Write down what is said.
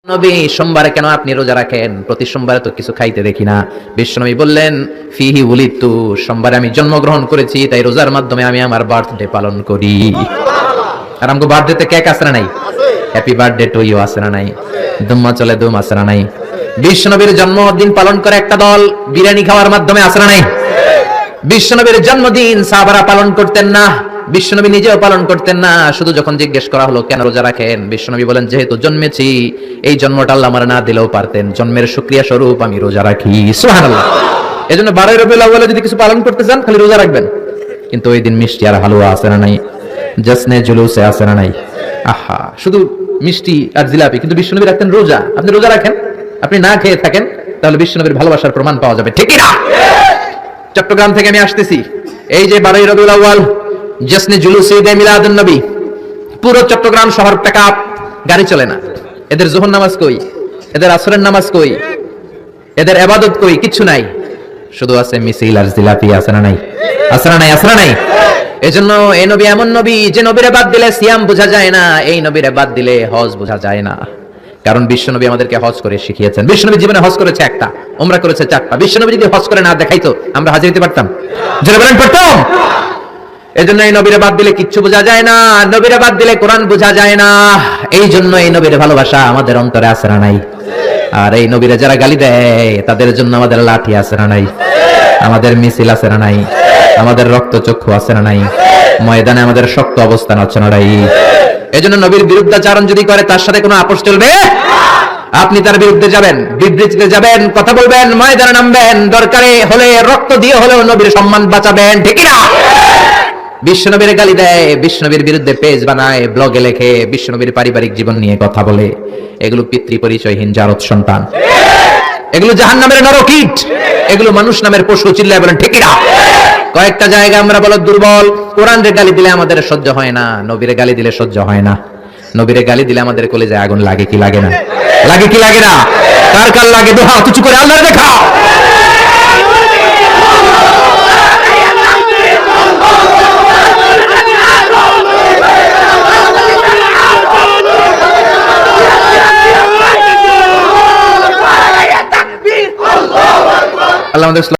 নবী সোমবারে কেন আপনি রোজা রাখেন? প্রতি সোমবারে তো কিছু খাইতে দেখি না। বিশ্বনবী বললেন, ফিহি উলিদতু, সোমবারে আমি জন্মগ্রহণ করেছি, তাই রোজার মাধ্যমে আমি আমার বার্থডে পালন করি। আর আমগো বার্থডেতে কেক আছে না নাই? হ্যাপি বার্থডে টু ইউ আছে না নাই? দুম্মা চলে দুম আছে না নাই? বিশ্বনবীর জন্মদিন পালন করে একটা দল বিরিয়ানি খাওয়ার মাধ্যমে আছে না নাই? বিশ্বনবীর জন্মদিন সাহাবারা পালন করতেন না, বিশ্বনবী নিজেও পালন করতেন না। শুধু যখন জিজ্ঞেস করা হলো কেন রোজা রাখেন, বিশ্বনবী বলেন, যেহেতু জন্মেছি, এই জন্মটা আল্লাহ আমার না দিলেও পারতেন, জন্মের শুকরিয়া স্বরূপ আমি রোজা রাখি। সুবহানাল্লাহ। এজন্য 12 রবিউল আউয়ালে যদি কিছু পালন করতে চান খালি রোজা রাখবেন। কিন্তু ওই দিন মিষ্টি আর হালুয়া আছে না নাই? জশ্নে জুলুসে আছে না নাই? আহা, শুধু মিষ্টি আর জিলাপি, কিন্তু বিশ্বনবী রাখতেন রোজা। আপনি রোজা রাখেন, আপনি না খেয়ে থাকেন, তাহলে বিশ্বনবীর ভালোবাসার প্রমাণ পাওয়া যাবে, ঠিক না? চট্টগ্রাম থেকে আমি আসতেছি, এই যে 12 রবিউল আউয়াল জশ্নে জুলুসে ঈদে মিলাদুন নবী, পুরো চট্টগ্রাম শহরটা কাপ, গাড়ি চলে না। এদের যোহর নামাজ কই? এদের আসরের নামাজ কই? এদের ইবাদত কই? কিচ্ছু নাই, শুধু আছে মিছিল আর জিলাপি। আছে না নাই? আছে না নাই? আছে না নাই? এজন্য এই নবী এমন নবী, যে নবীরে বাদ দিলে সিয়াম বোঝা যায় না, এই নবীরে বাদ দিলে হজ বোঝা যায় না। কারণ বিশ্বনবী আমাদেরকে হজ করে শিখিয়েছেন। বিশ্বনবী জীবনে হজ করেছে একটা, উমরা করেছে 4টা। বিশ্বনবী যদি হজ করে না দেখাইতো, আমরা হাজির হতে পারতাম? জোরে বলেন, পারতাম? এজন্য এই নবীরে বাদ দিলে কিচ্ছু বোঝা যায় না, নবীরে বাদ দিলে কোরআন বোঝা যায় না। এই জন্য এই নবীর ভালোবাসা আমাদের অন্তরে আছে না নাই? আর এই নবীরে যারা গালি দেয়, তাদের জন্য আমাদের লাঠি আছে না নাই? আমাদের মিছিল আছে না নাই? আমাদের রক্ত চক্ষু আছে না নাই? ময়দানে আমাদের শক্ত অবস্থান আছে না নাই? এজন্য নবীর বিরুদ্ধাচারণ যদি করে, তার সাথে কোনো আপোষ চলবে? আপনি তার বিরুদ্ধে যাবেন, বিবৃতিতে যাবেন, কথা বলবেন, ময়দানে নামবেন, দরকারে হলে রক্ত দিয়ে হলেও নবীর সম্মান বাঁচাবেন, ঠিক না? বিশ্বনবীর গালি দেয়, বিশ্বনবীর বিরুদ্ধে পেজ বানায়, ব্লগে লেখে, বিশ্বনবীর পারিবারিক জীবন নিয়ে কথা বলে, এগুলো পিতৃ পরিচয়হীন জারত সন্তান, এগুলো জাহান্নামের নরকীট, এগুলো মানুষ নামের পশু। চিল্লায় বলেন, ঠিক না? কয়েকটা জায়গা আমরা বলো দুর্বল। কোরআনের গালি দিলে আমাদের সহ্য হয় না, নবীর গালি দিলে সহ্য হয় না। নবীর গালি দিলে আমাদের কলিজায় আগুন লাগে কি লাগে না? লাগে কি লাগে না? কার কার লাগে? দুই হাত উঁচু করে আল্লাহর দেখা। আল্লাহ আমাদের